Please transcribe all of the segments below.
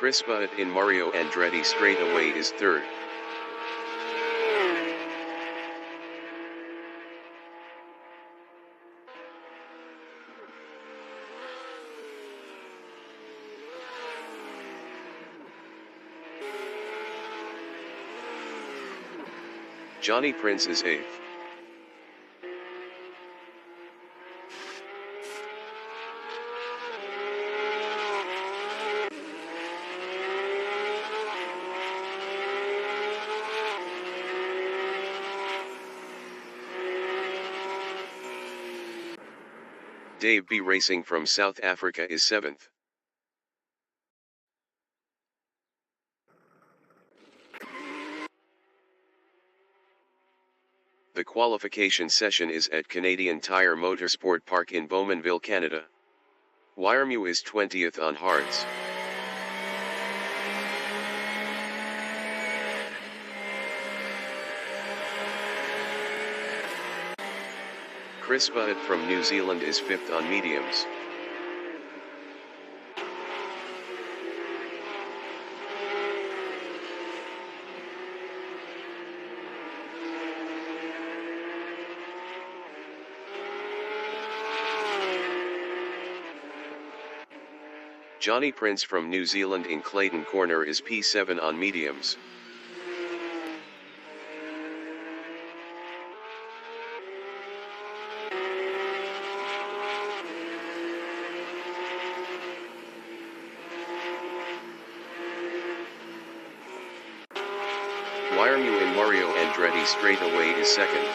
Chris Butt in Mario Andretti straightaway is third. Johnny Prince is eighth. Dave B. Racing from South Africa is seventh. The qualification session is at Canadian Tire Motorsport Park in Bowmanville, Canada. Wyremew is 20th on hards. Chris Butt from New Zealand is 5th on mediums. Johnny Prince from New Zealand in Clayton Corner is P7 on mediums. Wyremew in Mario Andretti straightaway is second.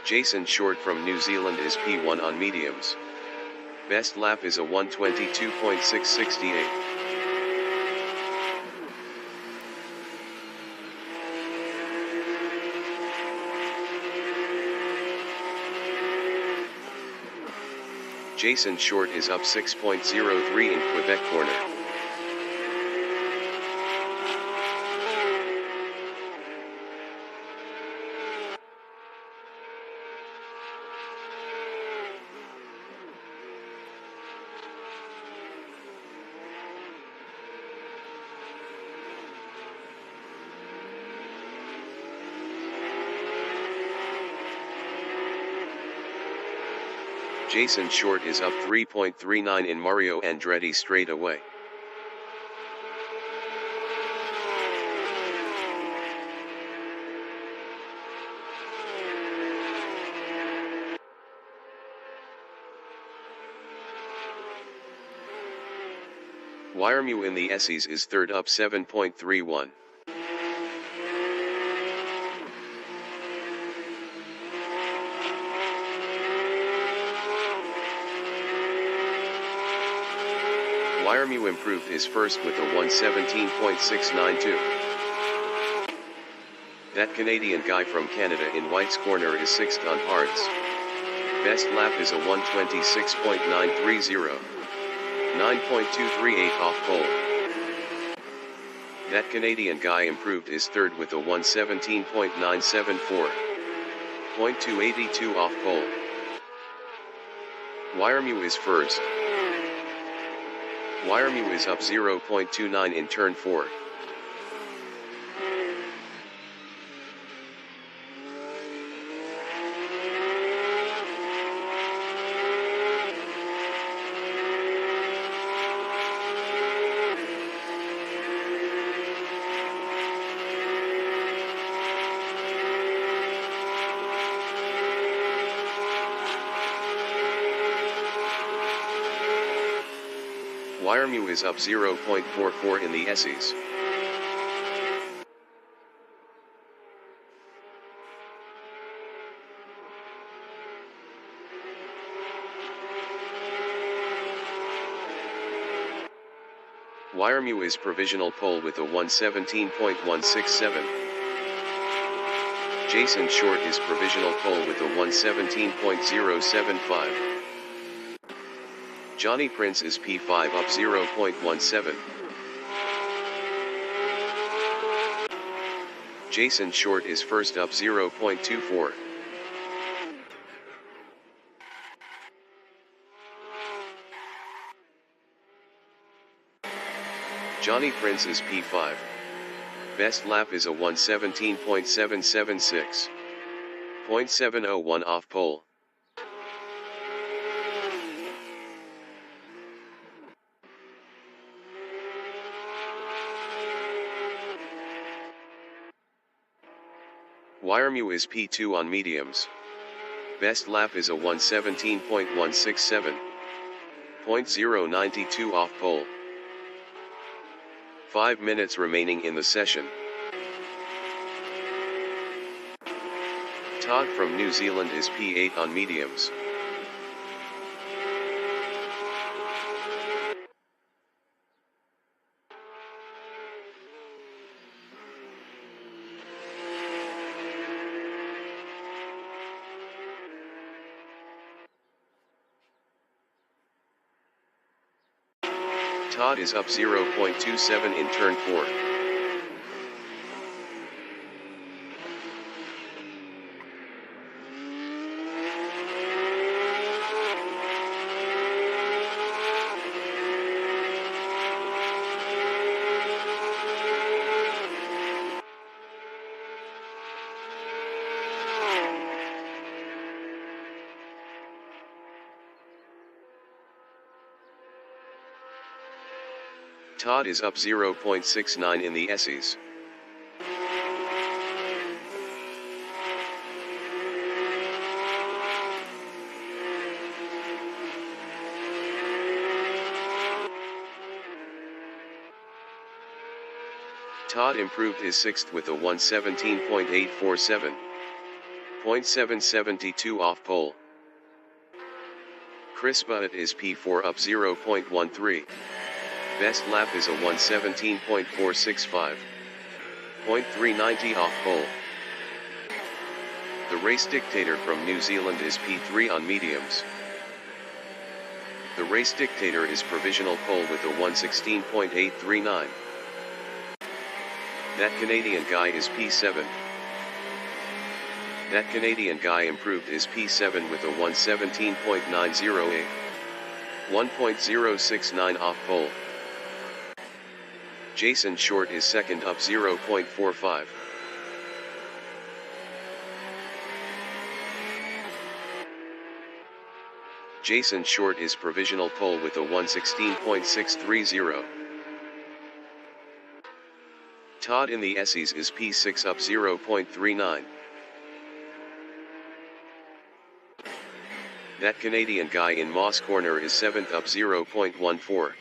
Jason Short from New Zealand is P1 on mediums. Best lap is a 1:22.668. Jason Short is up 6.03 in Quebec corner. Jason Short is up 3.39 in Mario Andretti straightaway. Wyremew in the Essies is third, up 7.31. Wyremew improved his first with a 1:17.692. That Canadian guy from Canada in White's corner is sixth on hards. Best lap is a 1:26.930. 9.238 off pole. That Canadian guy improved his third with a 1:17.974. 0.282 off pole. Wyremew is first. Wyremew is up 0.29 in turn 4. Wyremew is up 0.44 in the Essies. Wyremew is provisional pole with a 1:17.167. Jason Short is provisional pole with a 1:17.075. Johnny Prince is P5 up 0.17. Jason Short is first up 0.24. Johnny Prince is P5. Best lap is a 117.776. 0.701 off pole. Wiremew is P2 on mediums. Best lap is a 117.167. 0.092 off pole. 5 minutes remaining in the session. Todd from New Zealand is P8 on mediums. Todd is up 0.27 in turn 4. Todd is up 0.69 in the SEs. Todd improved his sixth with a 117.847. 0.772 off pole. Chris Butt is P4 up 0.13. Best lap is a 117.465. 0.390 off pole. The race dictator from New Zealand is P3 on mediums. The race dictator is provisional pole with a 116.839. That Canadian guy is P7. That Canadian guy improved his P7 with a 117.908. 1.069 off pole. Jason Short is second up 0.45. Jason Short is provisional pole with a 116.630. Todd in the SEs is P6 up 0.39. That Canadian guy in Moss Corner is 7th up 0.14.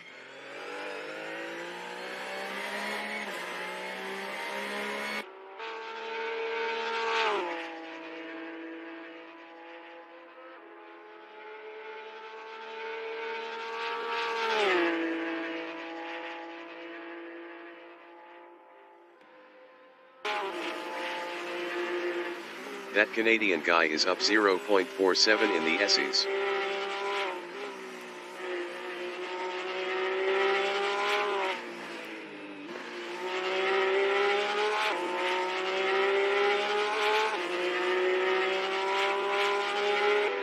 That Canadian guy is up 0.47 in the SEs.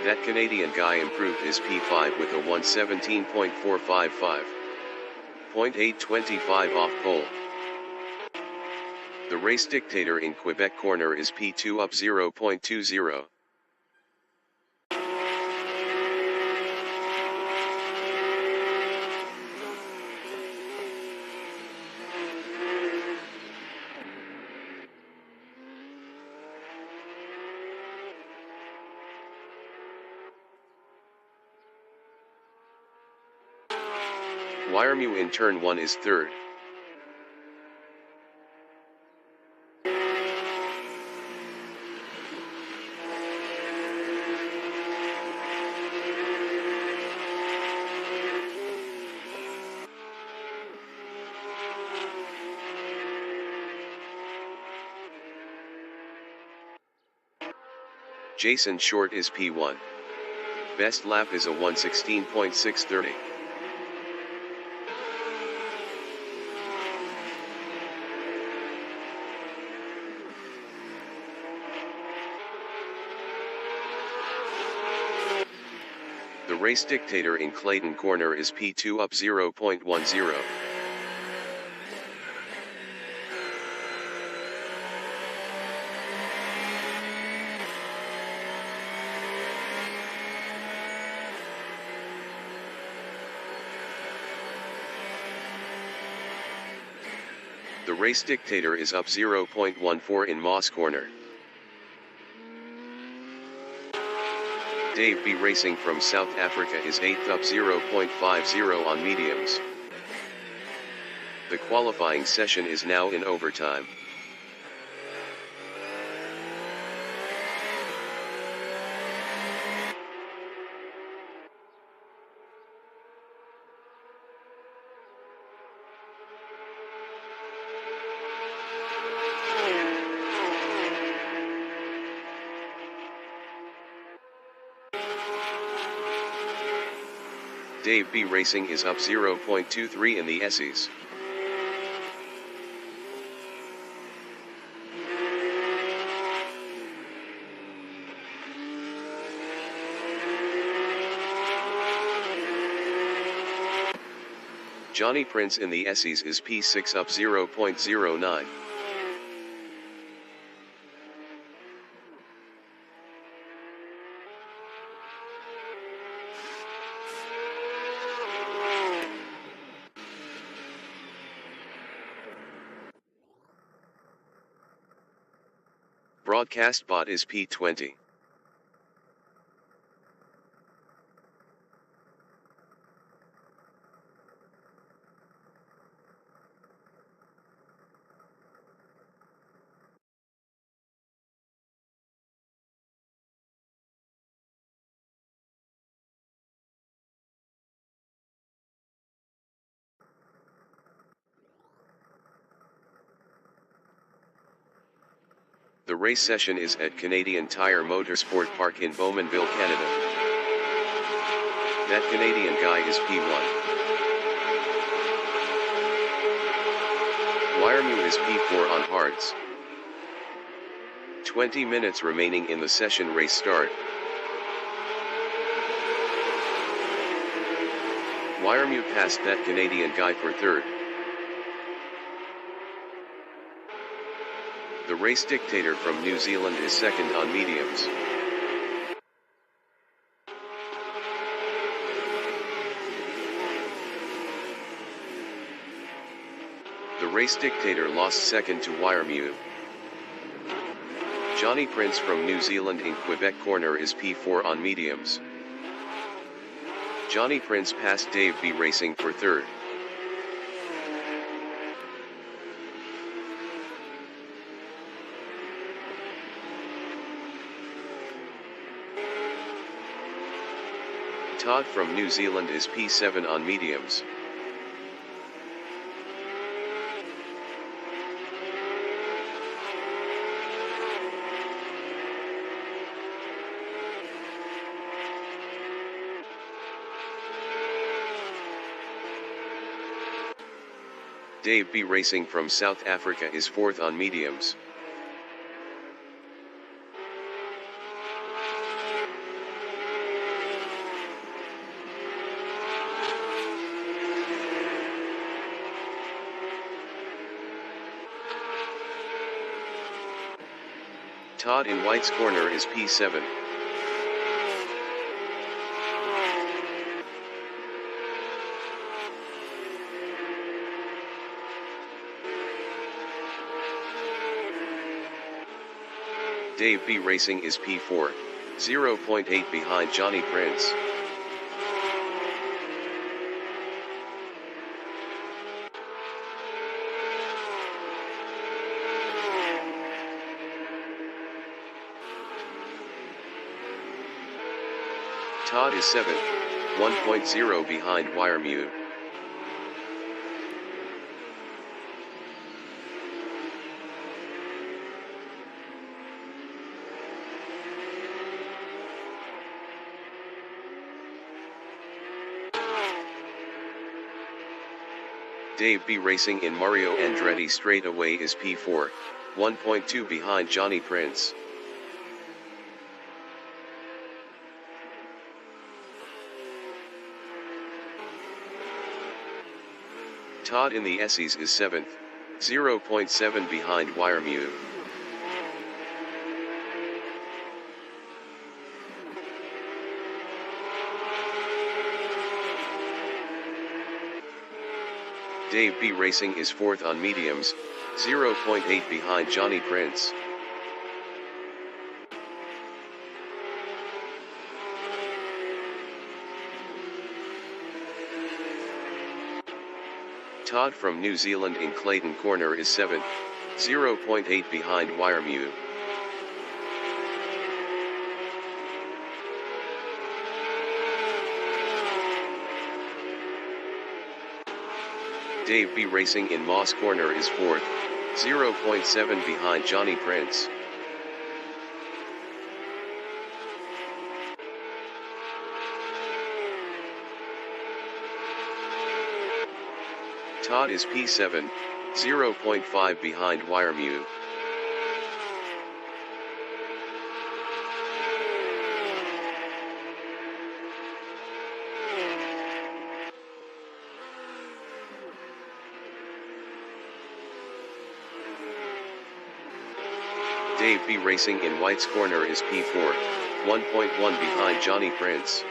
That Canadian guy improved his P5 with a 117.455. 0.825 off pole. The race dictator in Quebec Corner is P2 up 0.20. Wiremew in turn 1 is third. Jason Short is P1. Best lap is a 1:16.630. The race dictator in Clayton Corner is P2 up 0.10. The race dictator is up 0.14 in Moss Corner. Dave B Racing from South Africa is 8th up 0.50 on mediums. The qualifying session is now in overtime. Dave B Racing is up 0.23 in the SEs. Johnny Prince in the SEs is P6 up 0.09. Broadcast bot is P20. The race session is at Canadian Tire Motorsport Park in Bowmanville, Canada. That Canadian guy is P1. Wiremu is P4 on hards. 20 minutes remaining in the session race start. Wiremu passed that Canadian guy for third. The race dictator from New Zealand is second on mediums. The race dictator lost second to Wiremu. Johnny Prince from New Zealand in Quebec Corner is P4 on mediums. Johnny Prince passed Dave B Racing for third. Todd from New Zealand is P7 on mediums. Dave B Racing from South Africa is fourth on mediums. Todd in White's Corner is P7. Dave B Racing is P4, 0.8 behind Johnny Prince. Todd is 7th, 1.0 behind Wiremu. Dave B racing in Mario Andretti straightaway is P4, 1.2 behind Johnny Prince. Todd in the Essies is 7th, 0.7 behind Wiremew. Dave B racing is 4th on mediums, 0.8 behind Johnny Prince. Todd from New Zealand in Clayton Corner is 7th, 0.8 behind Wiremew. Dave B racing in Moss Corner is 4th, 0.7 behind Johnny Prince. Todd is P7, 0.5 behind Wiremew. Dave B racing in White's Corner is P4, 1.1 behind Johnny Prince.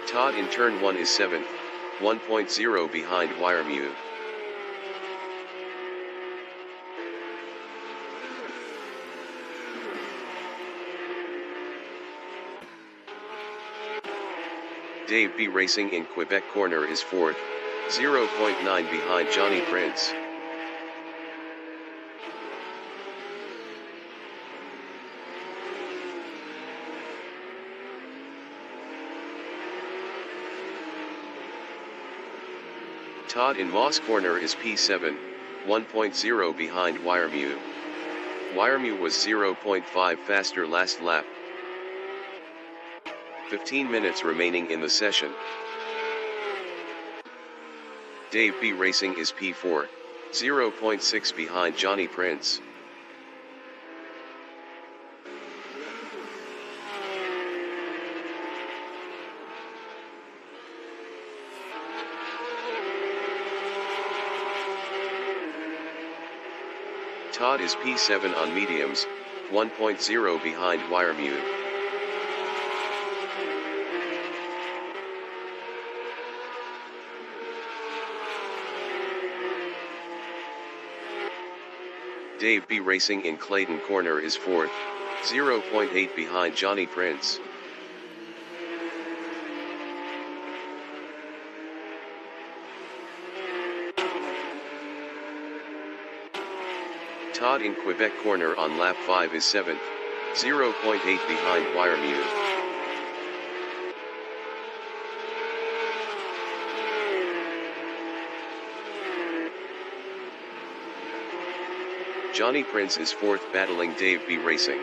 Todd in Turn 1 is 7th, 1.0 behind Wiremew. Dave B racing in Quebec Corner is 4th, 0.9 behind Johnny Prince. Todd in Moss Corner is P7, 1.0 behind Wiremew. Wiremew was 0.5 faster last lap. 15 minutes remaining in the session. Dave B racing is P4, 0.6 behind Johnny Prince. Todd is P7 on mediums, 1.0 behind Wiremew. Dave B racing in Clayton Corner is 4th, 0.8 behind Johnny Prince. Todd in Quebec Corner on lap 5 is 7th, 0.8 behind Wiremew. Johnny Prince is 4th battling Dave B racing.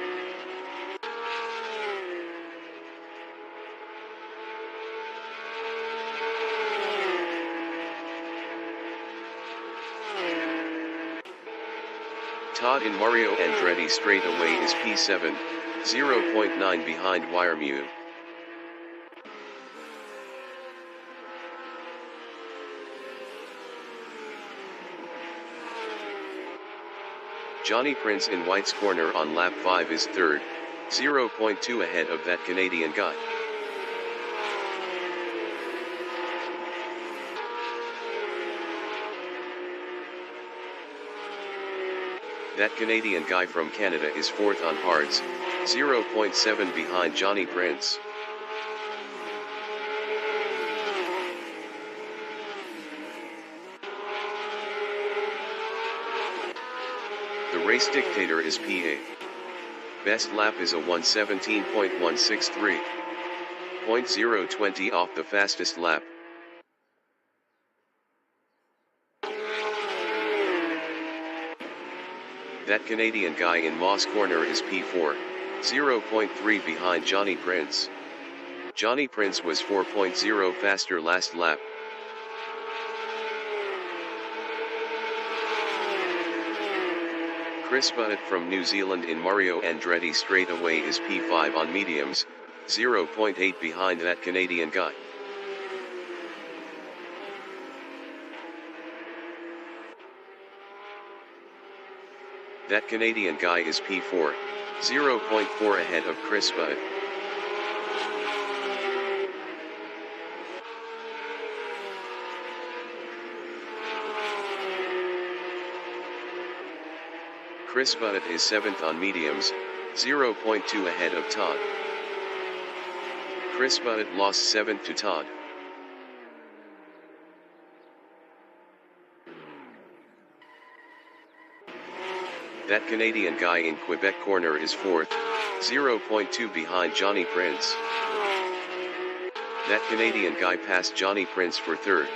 Todd in Mario Andretti straightaway is P7, 0.9 behind Wiremew. Johnny Prince in White's Corner on lap 5 is 3rd, 0.2 ahead of that Canadian guy. That Canadian guy from Canada is 4th on hards, 0.7 behind Johnny Prince. The race dictator is P8. Best lap is a 1:17.163. 0.020 off the fastest lap. That Canadian guy in Moss corner is P4, 0.3 behind Johnny Prince. Johnny Prince was 4.0 faster last lap. Chris Butt from New Zealand in Mario Andretti straightaway is P5 on mediums, 0.8 behind that Canadian guy. That Canadian guy is P4, 0.4 ahead of Chris Butt. Chris Butt is 7th on mediums, 0.2 ahead of Todd. Chris Butt lost 7th to Todd. That Canadian guy in Quebec corner is 4th, 0.2 behind Johnny Prince. That Canadian guy passed Johnny Prince for 3rd.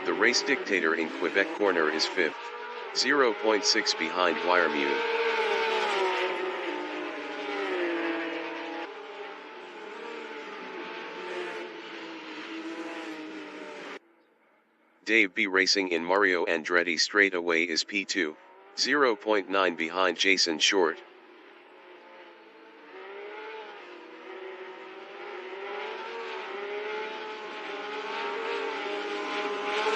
The race dictator in Quebec corner is 5th, 0.6 behind Wiremute. Dave B Racing in Mario Andretti straightaway is P2, 0.9 behind Jason Short.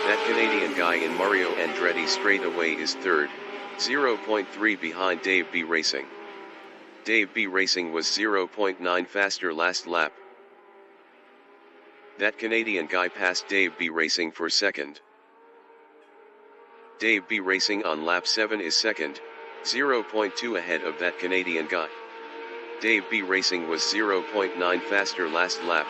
That Canadian guy in Mario Andretti straightaway is 3rd, 0.3 behind Dave B Racing. Dave B Racing was 0.9 faster last lap. That Canadian guy passed Dave B Racing for 2nd. Dave B Racing on lap 7 is 2nd, 0.2 ahead of that Canadian guy. Dave B Racing was 0.9 faster last lap.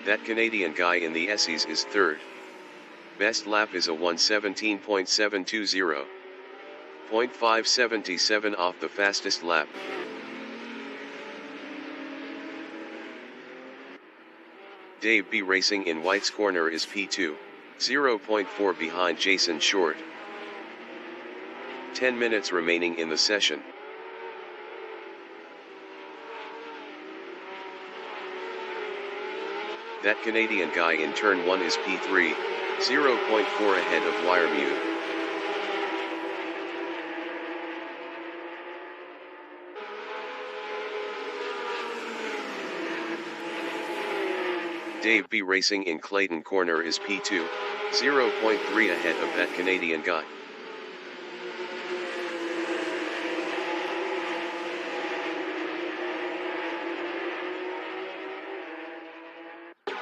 That Canadian guy in the Essies is 3rd. Best lap is a 1:17.720. 0.577 off the fastest lap. Dave B Racing in White's corner is P2, 0.4 behind Jason Short. 10 minutes remaining in the session. That Canadian guy in turn 1 is P3, 0.4 ahead of Wiremute. Dave B Racing in Clayton corner is P2, 0.3 ahead of that Canadian guy.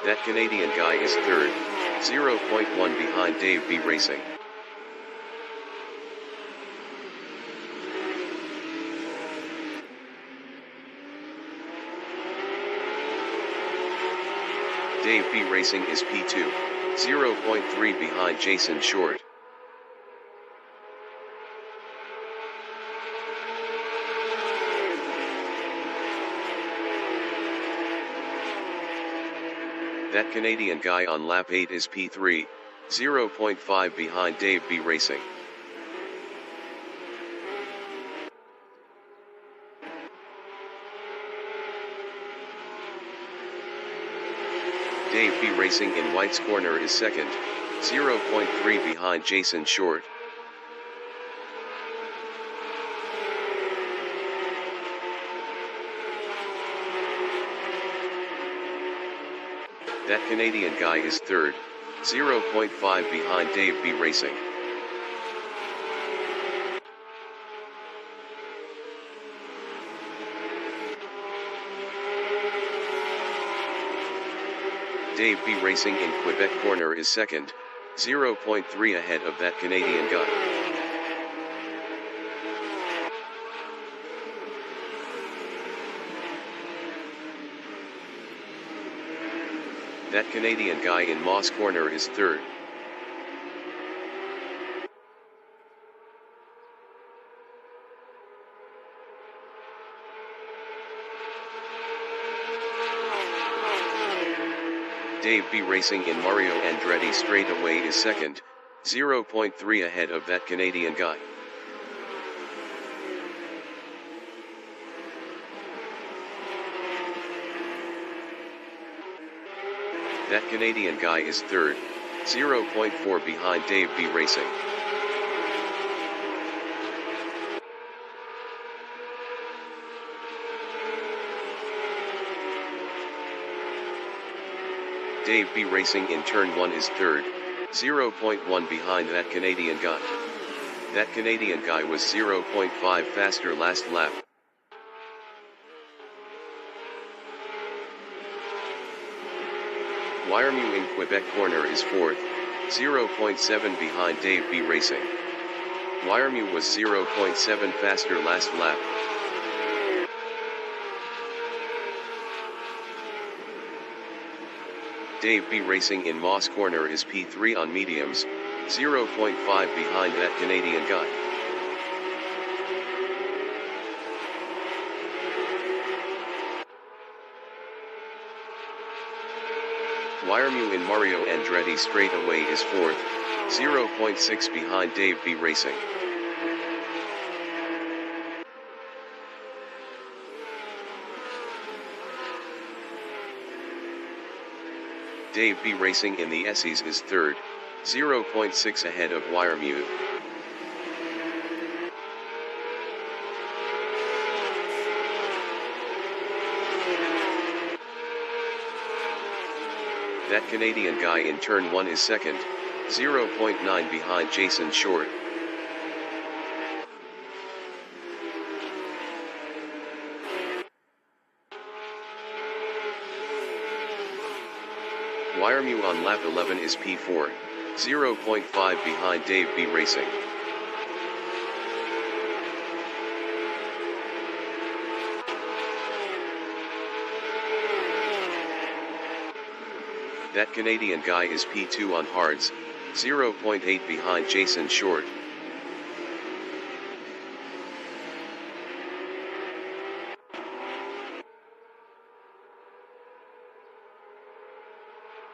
That Canadian guy is 3rd, 0.1 behind Dave B Racing. Dave B Racing is P2, 0.3 behind Jason Short. That Canadian guy on lap 8 is P3, 0.5 behind Dave B Racing. Dave B Racing in White's corner is 2nd, 0.3 behind Jason Short. That Canadian guy is 3rd, 0.5 behind Dave B Racing. Dave B Racing in Quebec corner is 2nd, 0.3 ahead of that Canadian guy. That Canadian guy in Moss corner is 3rd. Dave B Racing in Mario Andretti straightaway is second, 0.3 ahead of that Canadian guy. That Canadian guy is third, 0.4 behind Dave B Racing. Dave B Racing in turn 1 is third, 0.1 behind that Canadian guy. That Canadian guy was 0.5 faster last lap. Wiremu in Quebec corner is fourth, 0.7 behind Dave B Racing. Wiremu was 0.7 faster last lap. Dave B Racing in Moss corner is P3 on mediums, 0.5 behind that Canadian guy. Wiremu in Mario Andretti straightaway is fourth, 0.6 behind Dave B Racing. Dave B Racing in the SEs is third, 0.6 ahead of Wiremu. That Canadian guy in turn 1 is second, 0.9 behind Jason Short. Wiremu on lap 11 is P4, 0.5 behind Dave B Racing. That Canadian guy is P2 on hards, 0.8 behind Jason Short.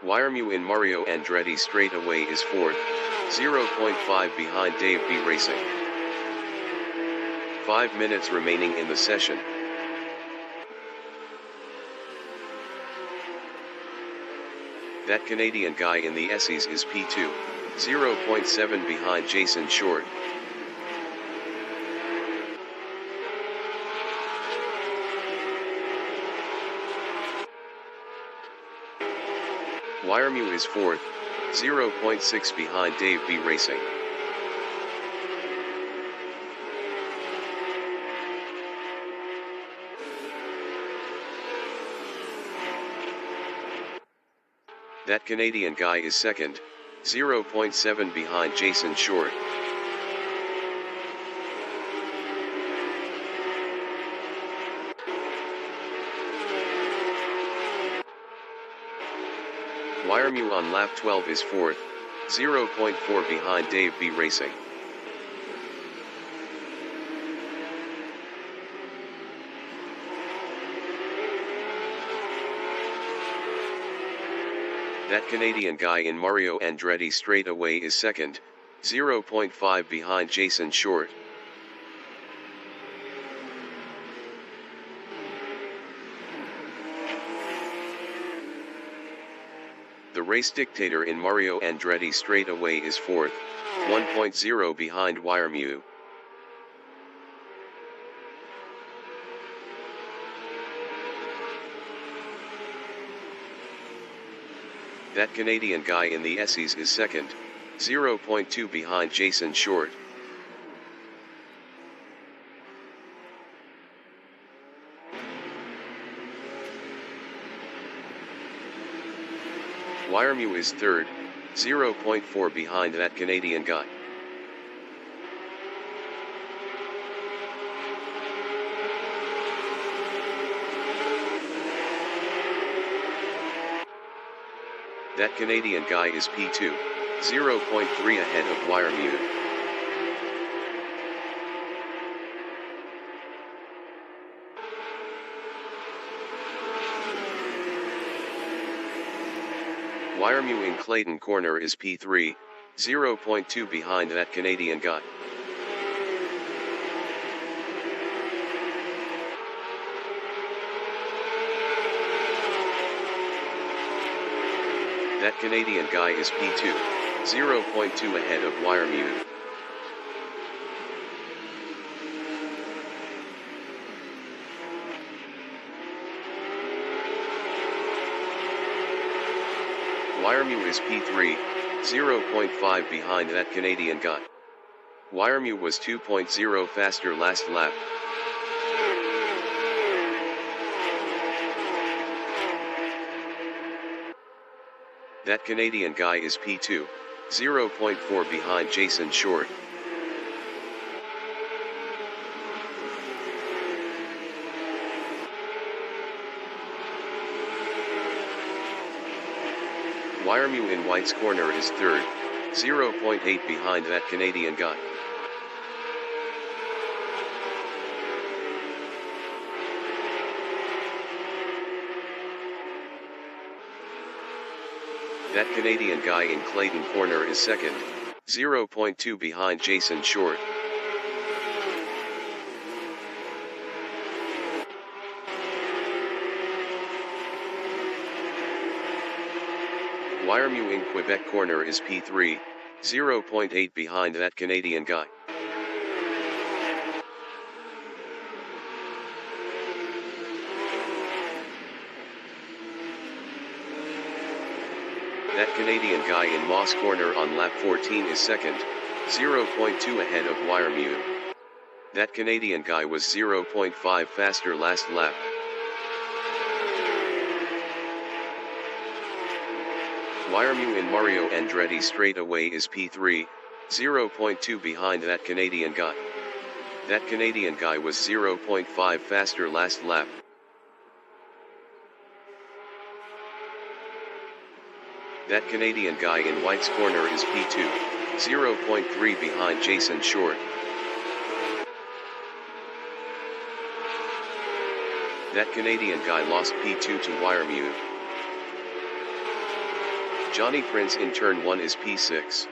Wiremu in Mario Andretti straightaway is fourth, 0.5 behind Dave B Racing. 5 minutes remaining in the session. That Canadian guy in the SEs is P2, 0.7 behind Jason Short. Wiremu is fourth, 0.6 behind Dave B Racing. That Canadian guy is second, 0.7 behind Jason Short. Wiremu on lap 12 is fourth, 0.4 behind Dave B Racing. That Canadian guy in Mario Andretti straightaway is second, 0.5 behind Jason Short. The race dictator in Mario Andretti straightaway is fourth, 1.0 behind Wiremu. That Canadian guy in the SEs is second, 0.2 behind Jason Short. Wiremu is third, 0.4 behind that Canadian guy. That Canadian guy is P2, 0.3 ahead of Wiremu. Wiremu in Clayton corner is P3, 0.2 behind that Canadian guy. That Canadian guy is P2, 0.2 ahead of Wiremu. Wiremu is P3, 0.5 behind that Canadian guy. Wiremu was 2.0 faster last lap. That Canadian guy is P2, 0.4 behind Jason Short. Wiremu in White's corner is third, 0.8 behind that Canadian guy. That Canadian guy in Clayton corner is second, 0.2 behind Jason Short. Wiremu in Quebec corner is P3, 0.8 behind that Canadian guy. That Canadian guy in Moss corner on lap 14 is second, 0.2 ahead of Wiremu. That Canadian guy was 0.5 faster last lap. Wiremu in Mario Andretti straightaway is P3, 0.2 behind that Canadian guy. That Canadian guy was 0.5 faster last lap. That Canadian guy in White's corner is P2, 0.3 behind Jason Short. That Canadian guy lost P2 to Wiremu. Johnny Prince in turn 1 is P6.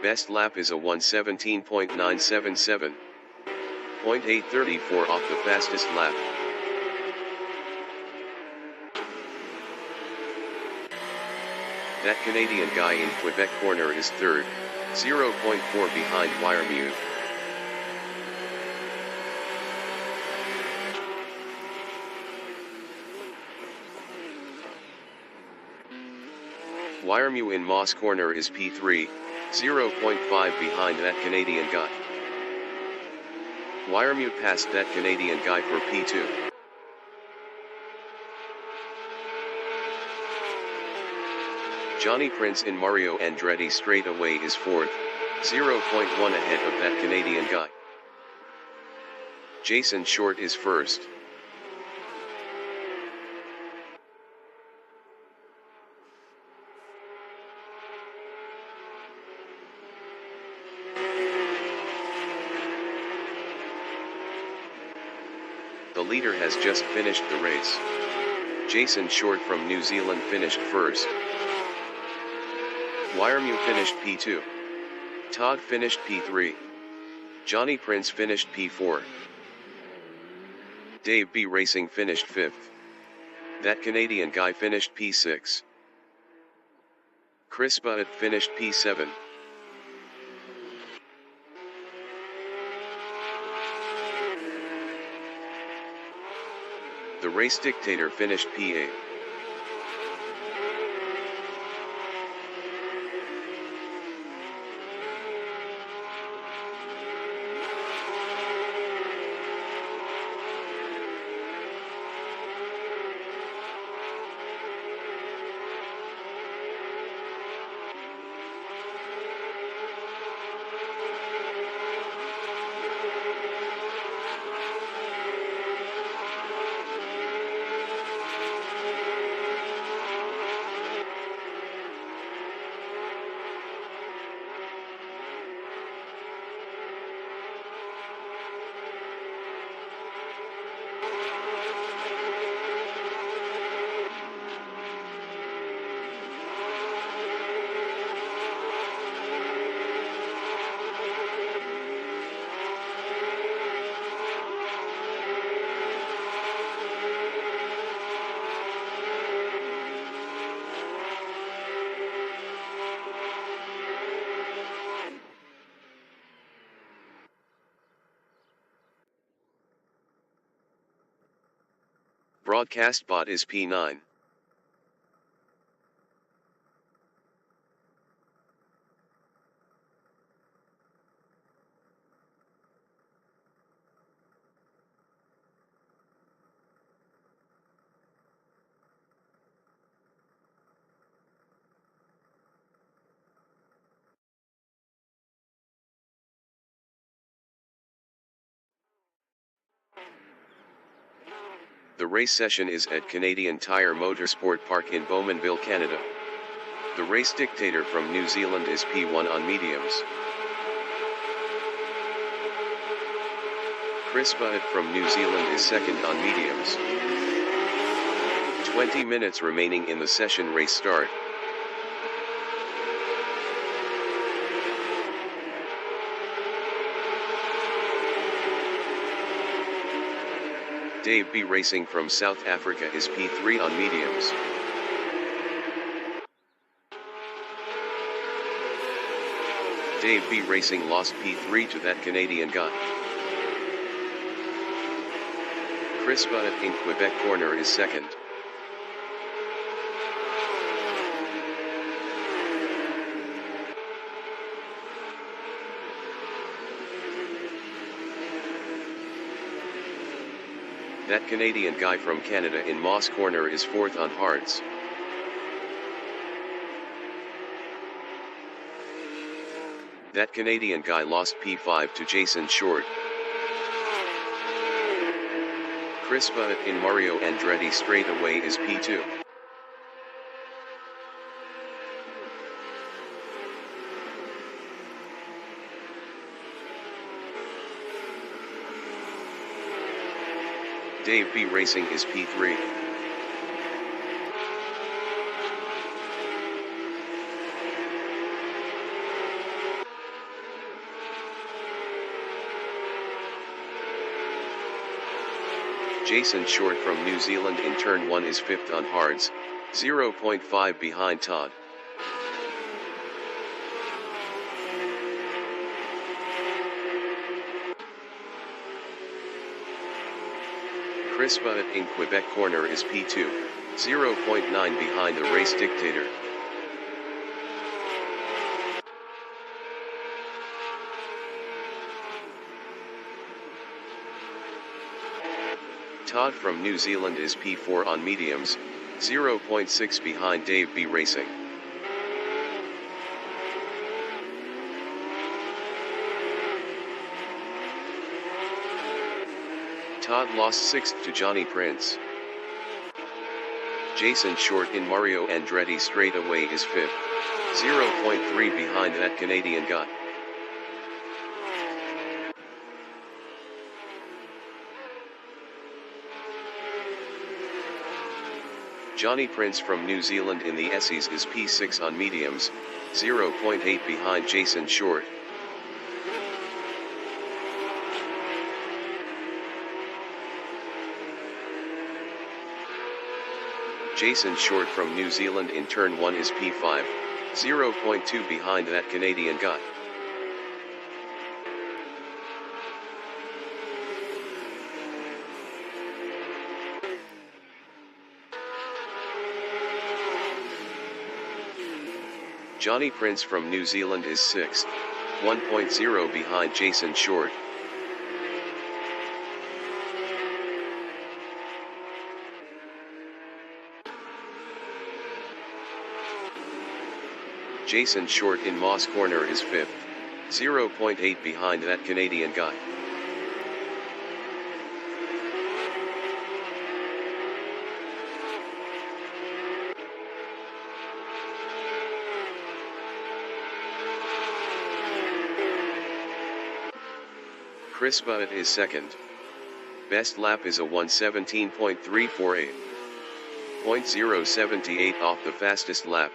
Best lap is a 1:17.977. 0.834 off the fastest lap. That Canadian guy in Quebec corner is third, 0.4 behind Wiremu. Wiremu in Moss corner is P3, 0.5 behind that Canadian guy. Wiremu passed that Canadian guy for P2. Johnny Prince in Mario Andretti straightaway is fourth, 0.1 ahead of that Canadian guy. Jason Short is first. The leader has just finished the race. Jason Short from New Zealand finished first. Wiremu finished P2. Todd finished P3. Johnny Prince finished P4. Dave B. Racing finished 5th. That Canadian guy finished P6. Chris Butt finished P7. The race dictator finished P8. broadcast bot is P9. The race session is at Canadian Tire Motorsport Park in Bowmanville, Canada. The race dictator from New Zealand is P1 on mediums. Chris Butt from New Zealand is second on mediums. 20 minutes remaining in the session. Race start. Dave B Racing from South Africa is P3 on mediums. Dave B Racing lost P3 to that Canadian guy. Chris Butt in Quebec corner is second. That Canadian guy from Canada in Moss corner is fourth on hards. That Canadian guy lost P5 to Jason Short. Chris Butt in Mario Andretti straightaway is P2. Dave B Racing is P3. Jason Short from New Zealand in turn 1 is 5th on hards, 0.5 behind Todd. Chris Butt in Quebec corner is P2, 0.9 behind the race dictator. Todd from New Zealand is P4 on mediums, 0.6 behind Dave B Racing. Todd lost 6th to Johnny Prince. Jason Short in Mario Andretti straightaway is 5th, 0.3 behind that Canadian guy. Johnny Prince from New Zealand in the Essies is P6 on mediums, 0.8 behind Jason Short. Jason Short from New Zealand in turn 1 is P5, 0.2 behind that Canadian guy. Johnny Prince from New Zealand is 6th, 1.0 behind Jason Short. Jason Short in Moss corner is 5th, 0.8 behind that Canadian guy. Chris Butt is second. Best lap is a 1:17.348. 0.078 off the fastest lap.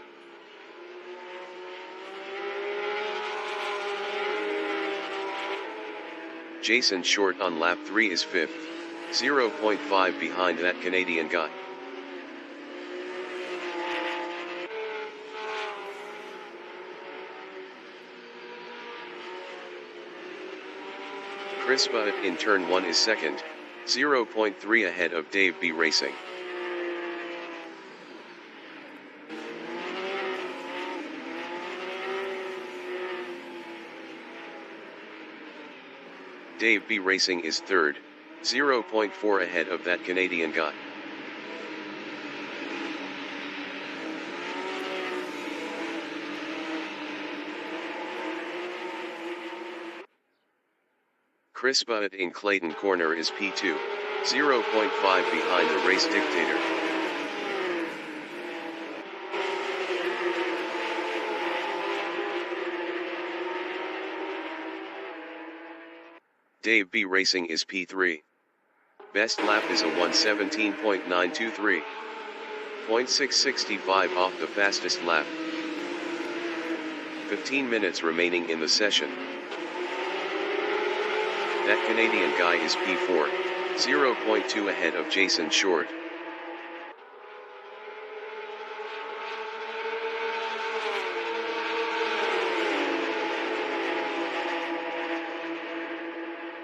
Jason Short on lap 3 is 5th, 0.5 behind that Canadian guy. Chris Butt in turn 1 is second, 0.3 ahead of Dave B Racing. Dave B Racing is third, 0.4 ahead of that Canadian guy. Chris Butt in Clayton Corner is P2, 0.5 behind the race dictator. Dave B Racing is P3. Best lap is a 1:17.923. 0.665 off the fastest lap. 15 minutes remaining in the session. That Canadian guy is P4, 0.2 ahead of Jason Short.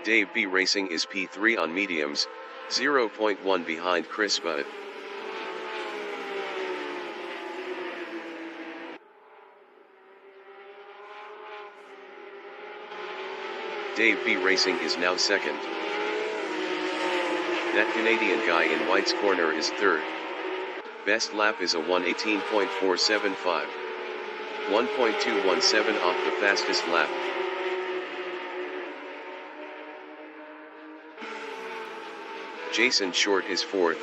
Dave B Racing is P3 on mediums, 0.1 behind Chris Butt. Dave B Racing is now second. That Canadian guy in White's corner is third. Best lap is a 1:18.475. 1.217 off the fastest lap. Jason Short is fourth,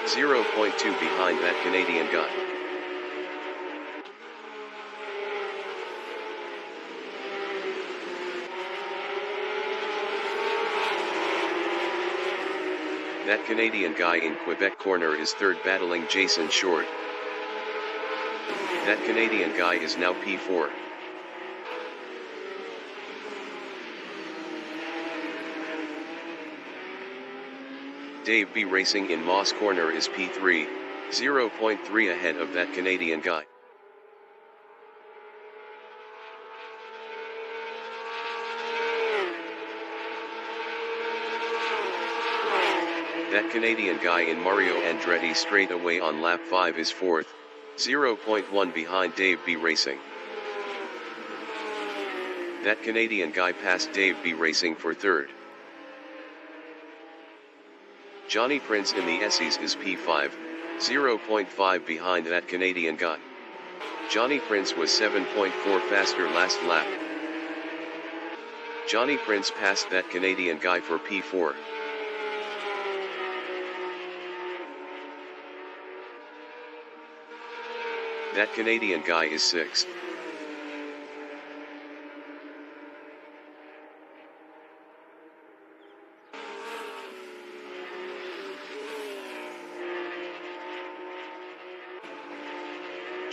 0.2 behind that Canadian guy. That Canadian guy in Quebec corner is third, battling Jason Short. That Canadian guy is now P4. Dave B Racing in Moss corner is P3, 0.3 ahead of that Canadian guy. That Canadian guy in Mario Andretti straightaway on lap 5 is fourth, 0.1 behind Dave B Racing. That Canadian guy passed Dave B Racing for third. Johnny Prince in the Essies is P5, 0.5 behind that Canadian guy. Johnny Prince was 7.4 faster last lap. Johnny Prince passed that Canadian guy for P4. That Canadian guy is sixth.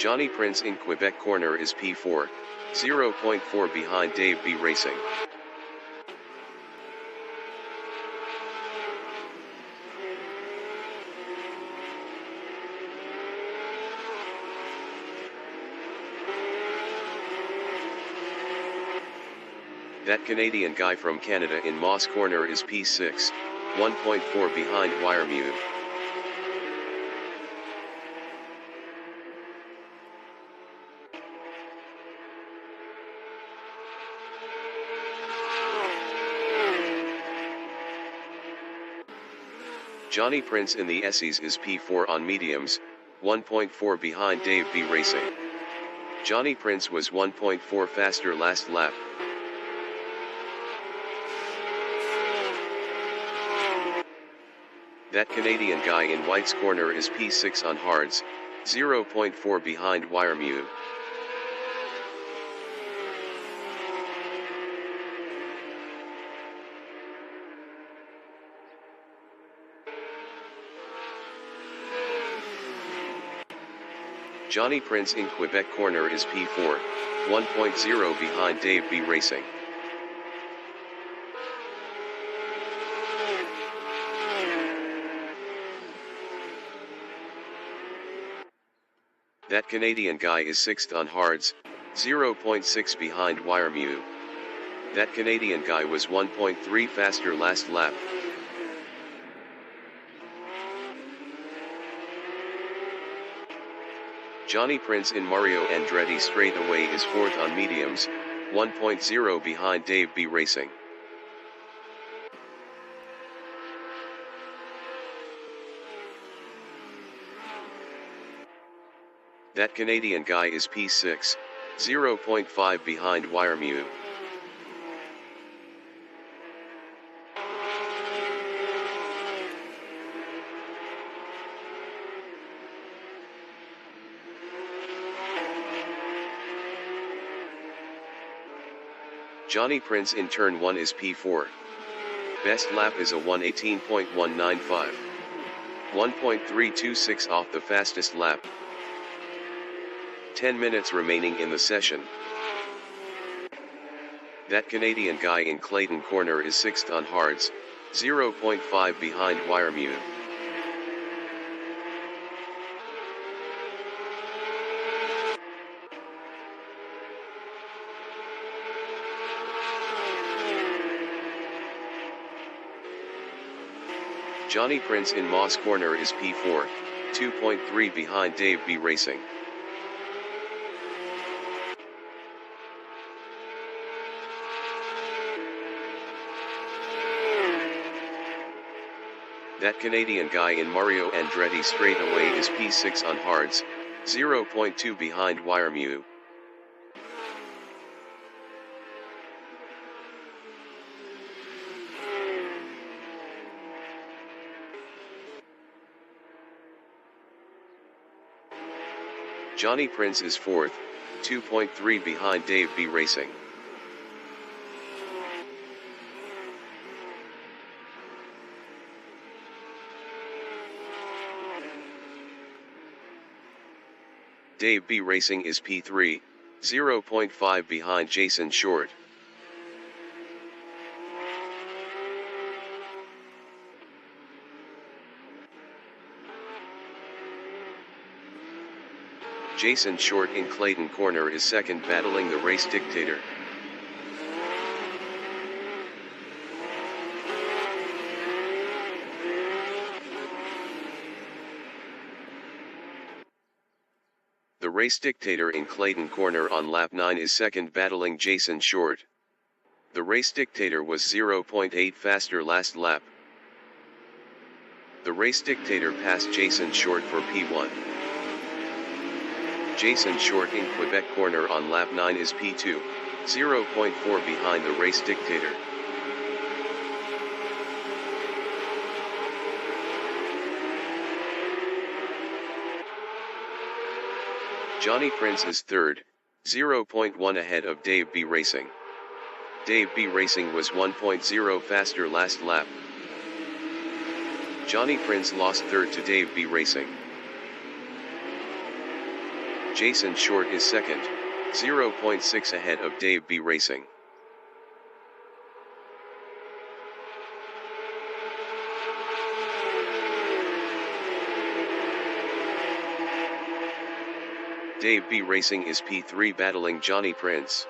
Johnny Prince in Quebec corner is P4, 0.4 behind Dave B Racing. That Canadian guy from Canada in Moss corner is P6, 1.4 behind Wiremute. Johnny Prince in the Essies is P4 on mediums, 1.4 behind Dave B Racing. Johnny Prince was 1.4 faster last lap. That Canadian guy in White's corner is P6 on hards, 0.4 behind Wiremute. Johnny Prince in Quebec corner is P4, 1.0 behind Dave B Racing. That Canadian guy is sixth on hards, 0.6 behind Wiremute. That Canadian guy was 1.3 faster last lap. Johnny Prince in Mario Andretti straightaway is fourth on mediums, 1.0 behind Dave B Racing. That Canadian guy is P6, 0.5 behind Wiremu. Johnny Prince in turn 1 is P4. Best lap is a 1:18.195. 1.326 off the fastest lap. 10 minutes remaining in the session. That Canadian guy in Clayton Corner is 6th on hards, 0.5 behind Wiremu. Johnny Prince in Moss Corner is P4, 2.3 behind Dave B Racing. That Canadian guy in Mario Andretti straightaway is P6 on hards, 0.2 behind Wiremu. Johnny Prince is 4th, 2.3 behind Dave B Racing. Dave B Racing is P3, 0.5 behind Jason Short. Jason Short in Clayton Corner is 2nd battling the race dictator. The race dictator in Clayton Corner on lap 9 is 2nd battling Jason Short. The race dictator was 0.8 faster last lap. The race dictator passed Jason Short for P1. Jason Short in Quebec Corner on lap 9 is P2, 0.4 behind the race dictator. Johnny Prince is 3rd, 0.1 ahead of Dave B Racing. Dave B Racing was 1.0 faster last lap. Johnny Prince lost 3rd to Dave B Racing. Jason Short is 2nd, 0.6 ahead of Dave B Racing. Dave B Racing is P3 battling Johnny Prince.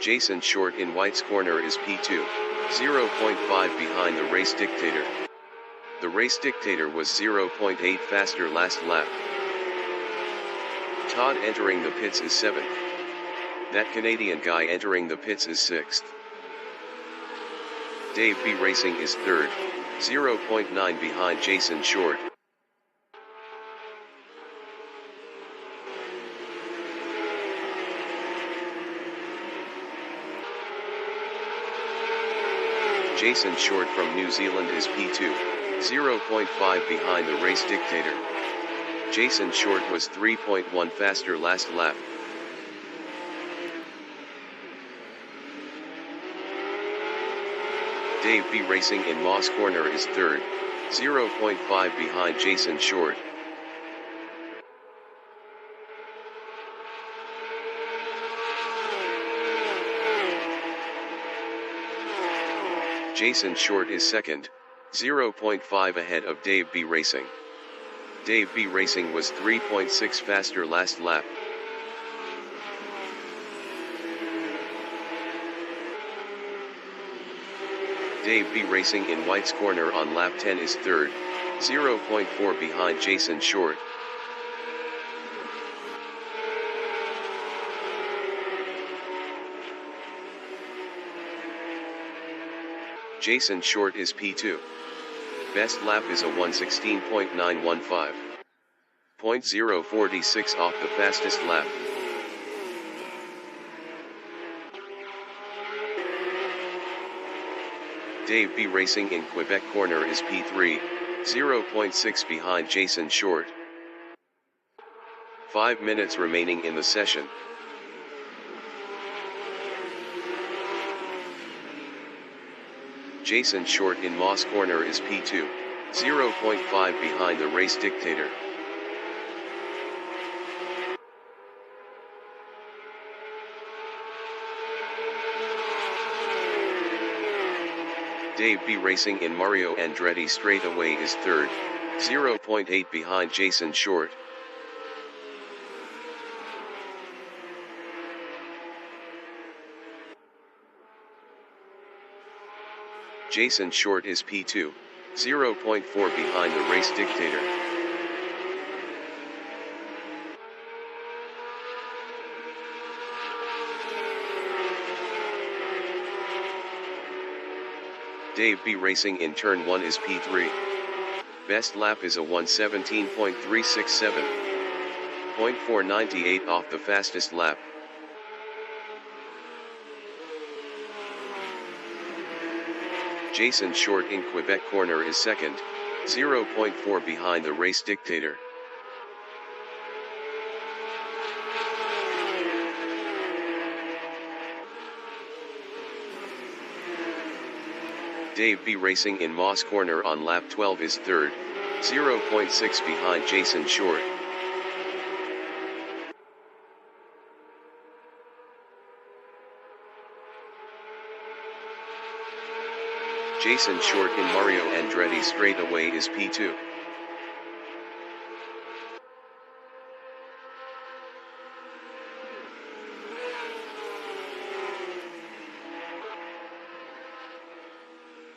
Jason Short in White's Corner is P2, 0.5 behind the race dictator. The race dictator was 0.8 faster last lap. Todd entering the pits is 7th. That Canadian guy entering the pits is 6th. Dave B Racing is 3rd, 0.9 behind Jason Short. Jason Short from New Zealand is P2, 0.5 behind the race dictator. Jason Short was 3.1 faster last lap. Dave B Racing in Moss Corner is 3rd, 0.5 behind Jason Short. Jason Short is 2nd, 0.5 ahead of Dave B Racing. Dave B Racing was 3.6 faster last lap. Dave B Racing in White's Corner on lap 10 is 3rd, 0.4 behind Jason Short. Jason Short is P2. Best lap is a 1:16.915. 0.046 off the fastest lap. Dave B Racing in Quebec corner is P3, 0.6 behind Jason Short. 5 minutes remaining in the session. Jason Short in Moss corner is P2, 0.5 behind the race dictator. Dave B Racing in Mario Andretti straightaway is third, 0.8 behind Jason Short. Jason Short is P2, 0.4 behind the race dictator. Dave B Racing in turn 1 is P3. Best lap is a 1:17.367. 0.498 off the fastest lap. Jason Short in Quebec corner is second, 0.4 behind the race dictator. Dave B Racing in Moss corner on lap 12 is third, 0.6 behind Jason Short. Jason Short in Mario Andretti straightaway is P2.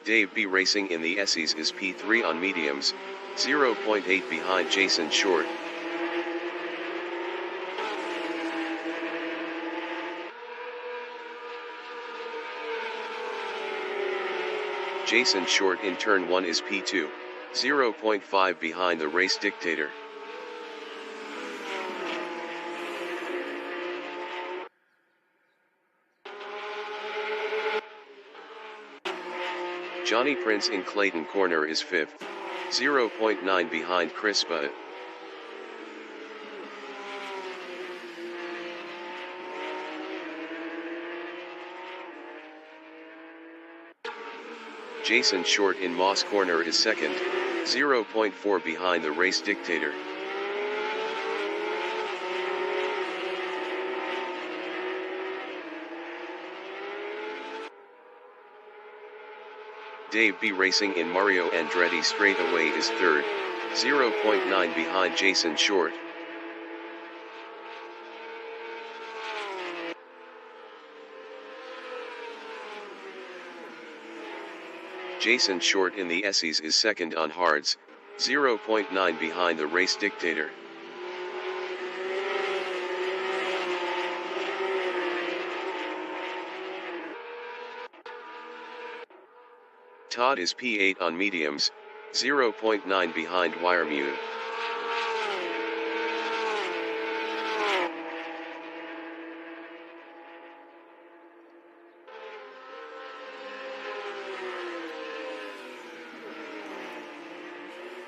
Dave B Racing in the SEs is P3 on mediums, 0.8 behind Jason Short. Jason Short in turn 1 is P2, 0.5 behind the race dictator. Johnny Prince in Clayton corner is 5th, 0.9 behind Chris Butt. Jason Short in Moss corner is second, 0.4 behind the race dictator. Dave B Racing in Mario Andretti straightaway is third, 0.9 behind Jason Short. Jason Short in the SEs is second on hards, 0.9 behind the race dictator. Todd is P8 on mediums, 0.9 behind Wiremu.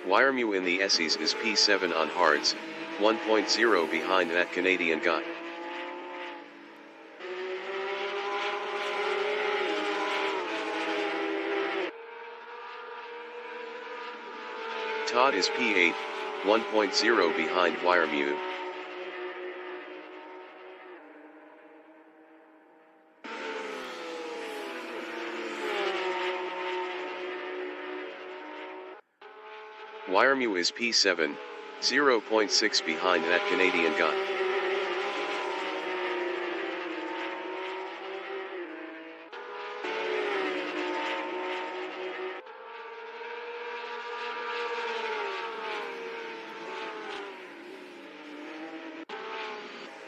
Wiremu in the SEs is P7 on hards, 1.0 behind that Canadian guy. Todd is P8, 1.0 behind Wiremu. Wiremu is P7, 0.6 behind that Canadian guy.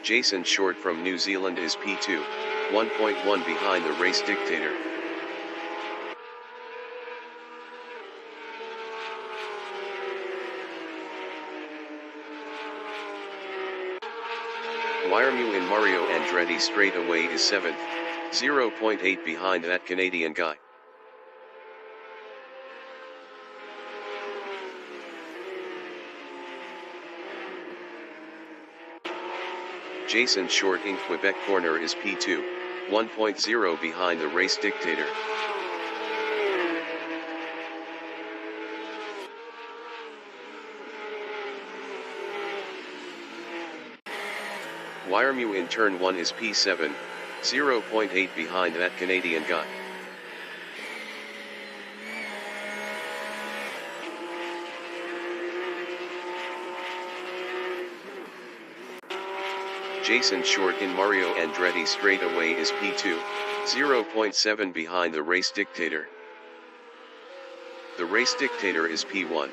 Jason Short from New Zealand is P2, 1.1 behind the race dictator. Wiremu in Mario Andretti straightaway is 7th, 0.8 behind that Canadian guy. Jason Short in Quebec corner is P2, 1.0 behind the race dictator. Wiremu in turn 1 is P7, 0.8 behind that Canadian guy. Jason Short in Mario Andretti straightaway is P2, 0.7 behind the race dictator. The race dictator is P1.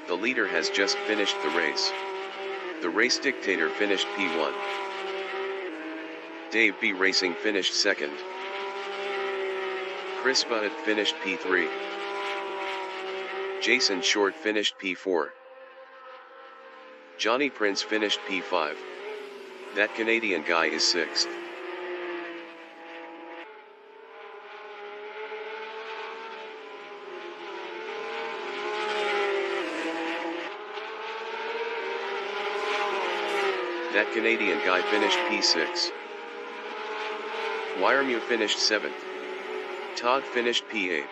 The leader has just finished the race. The race dictator finished P1. Dave B Racing finished 2nd. Chris Butt finished P3. Jason Short finished P4. Johnny Prince finished P5. That Canadian guy is 6th. That Canadian guy finished P6. Wiremu finished 7th. Todd finished P8.